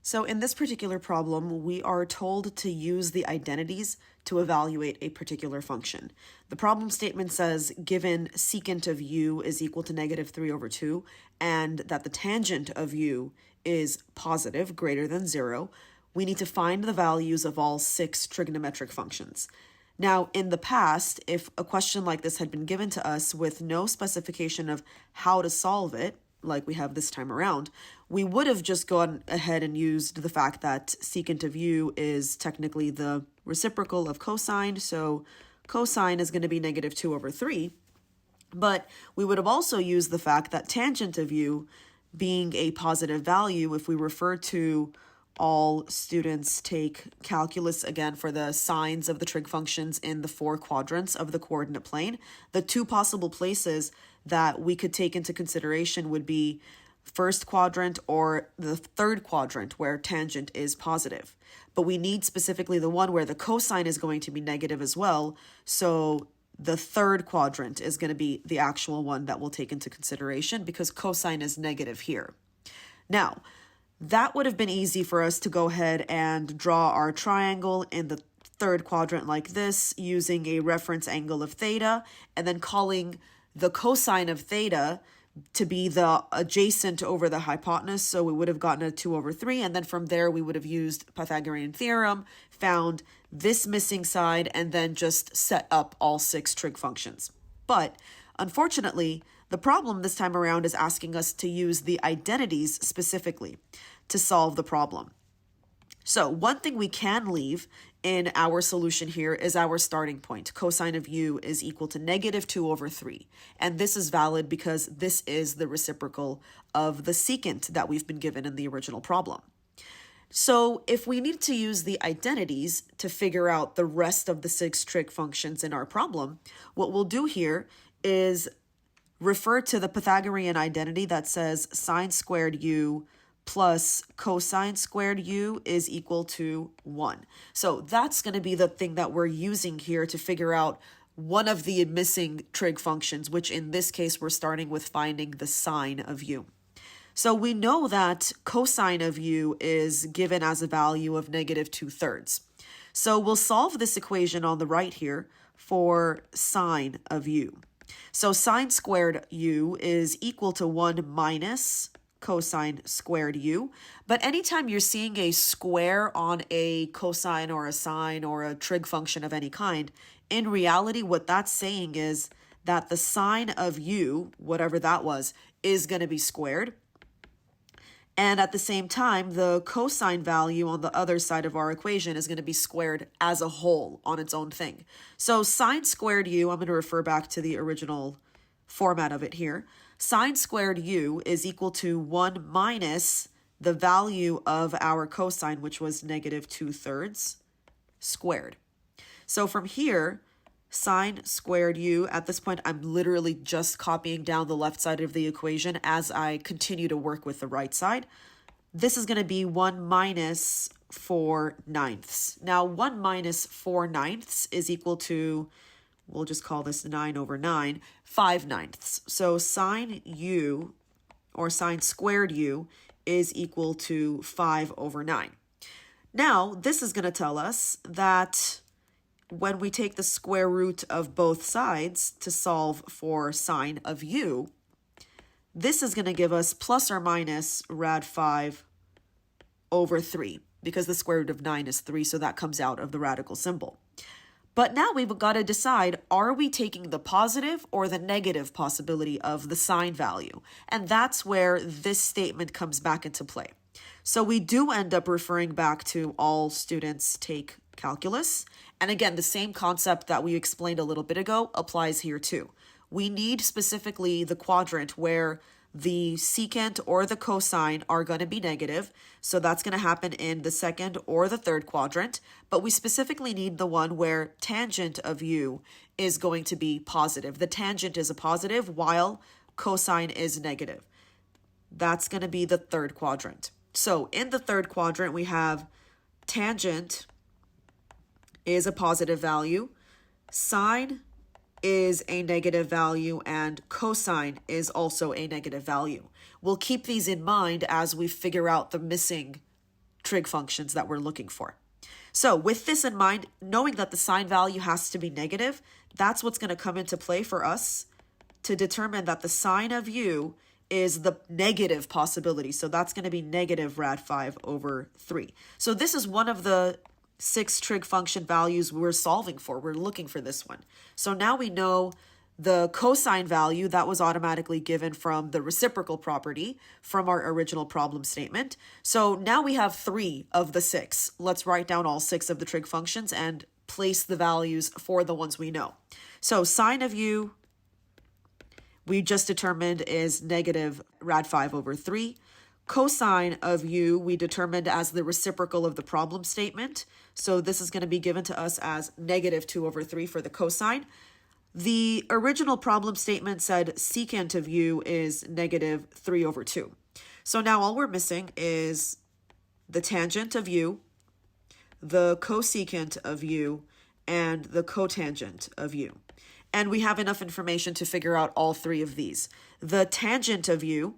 So in this particular problem, we are told to use the identities to evaluate a particular function. The problem statement says given secant of u is equal to -3/2 and that the tangent of u is positive, greater than 0, we need to find the values of all 6 trigonometric functions. Now, in the past, if a question like this had been given to us with no specification of how to solve it, like we have this time around, we would have just gone ahead and used the fact that secant of u is technically the reciprocal of cosine, so cosine is going to be -2/3. But we would have also used the fact that tangent of u being a positive value, if we refer to all students take calculus again for the signs of the trig functions in the 4 quadrants of the coordinate plane, the 2 possible places that we could take into consideration would be first quadrant or the 3rd quadrant where tangent is positive. But we need specifically the one where the cosine is going to be negative as well, so the 3rd quadrant is going to be the actual one that we'll take into consideration because cosine is negative here. Now, that would have been easy for us to go ahead and draw our triangle in the 3rd quadrant like this using a reference angle of theta and then calling the cosine of theta to be the adjacent over the hypotenuse, so we would have gotten a 2/3, and then from there we would have used Pythagorean theorem, found this missing side, and then just set up all 6 trig functions. But unfortunately, the problem this time around is asking us to use the identities specifically to solve the problem. So one thing we can leave in our solution here is our starting point. Cosine of u is equal to -2/3. And this is valid because this is the reciprocal of the secant that we've been given in the original problem. So if we need to use the identities to figure out the rest of the 6 trig functions in our problem, what we'll do here is refer to the Pythagorean identity that says sine squared u plus cosine squared u is equal to 1. So that's going to be the thing that we're using here to figure out one of the missing trig functions, which in this case we're starting with finding the sine of u. So we know that cosine of u is given as a value of -2/3. So we'll solve this equation on the right here for sine of u. So sine squared u is equal to 1 minus cosine squared u. But anytime you're seeing a square on a cosine or a sine or a trig function of any kind, in reality, what that's saying is that the sine of u, whatever that was, is going to be squared. And at the same time, the cosine value on the other side of our equation is going to be squared as a whole on its own thing. So sine squared u, I'm going to refer back to the original format of it here. Sine squared u is equal to 1 minus the value of our cosine, which was -2/3 squared. So from here, sine squared u, at this point, I'm literally just copying down the left side of the equation as I continue to work with the right side. This is going to be 1 minus 4/9. Now, 1 minus 4/9 is equal to, we'll just call this 9/9, 5/9. So sine u, or sine squared u, is equal to 5/9. Now, this is going to tell us that when we take the square root of both sides to solve for sine of u, this is going to give us plus or minus rad 5/3, because the square root of 9 is 3, so that comes out of the radical symbol. But now we've got to decide, are we taking the positive or the negative possibility of the sine value? And that's where this statement comes back into play. So we do end up referring back to all students take calculus. And again, the same concept that we explained a little bit ago applies here too. We need specifically the quadrant where the secant or the cosine are going to be negative. So that's going to happen in the 2nd or the 3rd quadrant. But we specifically need the one where tangent of u is going to be positive. The tangent is a positive while cosine is negative. That's going to be the 3rd quadrant. So in the 3rd quadrant, we have tangent is a positive value, sine is a negative value, and cosine is also a negative value. We'll keep these in mind as we figure out the missing trig functions that we're looking for. So with this in mind, knowing that the sign value has to be negative, that's what's going to come into play for us to determine that the sign of u is the negative possibility. So that's going to be negative rad 5 over 3. So this is one of the 6 trig function values we're solving for. We're looking for this one. So now we know the cosine value that was automatically given from the reciprocal property from our original problem statement. So now we have 3 of the 6. Let's write down all 6 of the trig functions and place the values for the ones we know. So sine of u, we just determined is negative rad 5 over 3. Cosine of u, we determined as the reciprocal of the problem statement. So this is going to be given to us as negative 2 over 3 for the cosine. The original problem statement said secant of u is negative 3 over 2. So now all we're missing is the tangent of u, the cosecant of u, and the cotangent of u. And we have enough information to figure out all 3 of these. The tangent of u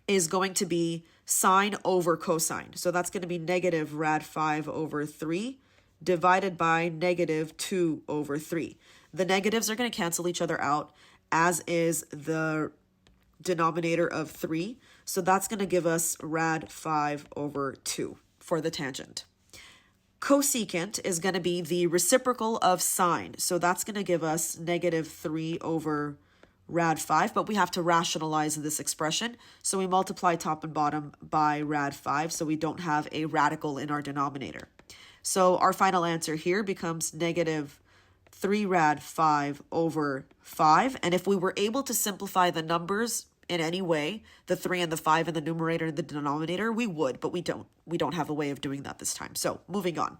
is going to be sine over cosine. So that's going to be negative rad 5 over 3 divided by negative 2 over 3. The negatives are going to cancel each other out, as is the denominator of 3. So that's going to give us rad 5 over 2 for the tangent. Cosecant is going to be the reciprocal of sine. So that's going to give us negative 3 over rad 5, but we have to rationalize this expression. So we multiply top and bottom by rad 5, so we don't have a radical in our denominator. So our final answer here becomes negative 3 rad 5 over 5. And if we were able to simplify the numbers in any way, the 3 and the 5 in the numerator and the denominator, we would, but we don't. We don't have a way of doing that this time. So moving on.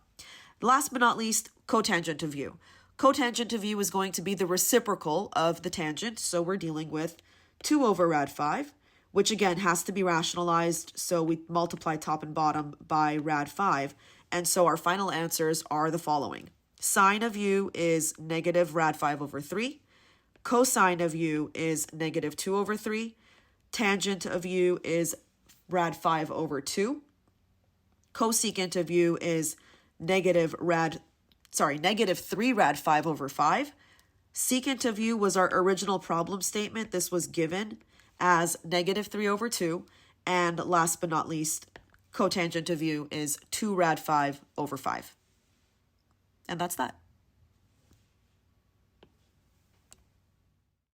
Last but not least, cotangent of u. Cotangent of u is going to be the reciprocal of the tangent. So we're dealing with 2 over rad 5, which again has to be rationalized. So we multiply top and bottom by rad 5. And so our final answers are the following. Sine of u is negative rad 5 over 3. Cosine of u is negative 2 over 3. Tangent of u is rad 5 over 2. Cosecant of u is negative 3 rad 5 over 5. Secant of u was our original problem statement. This was given as negative 3 over 2. And last but not least, cotangent of u is 2 rad 5 over 5. And that's that.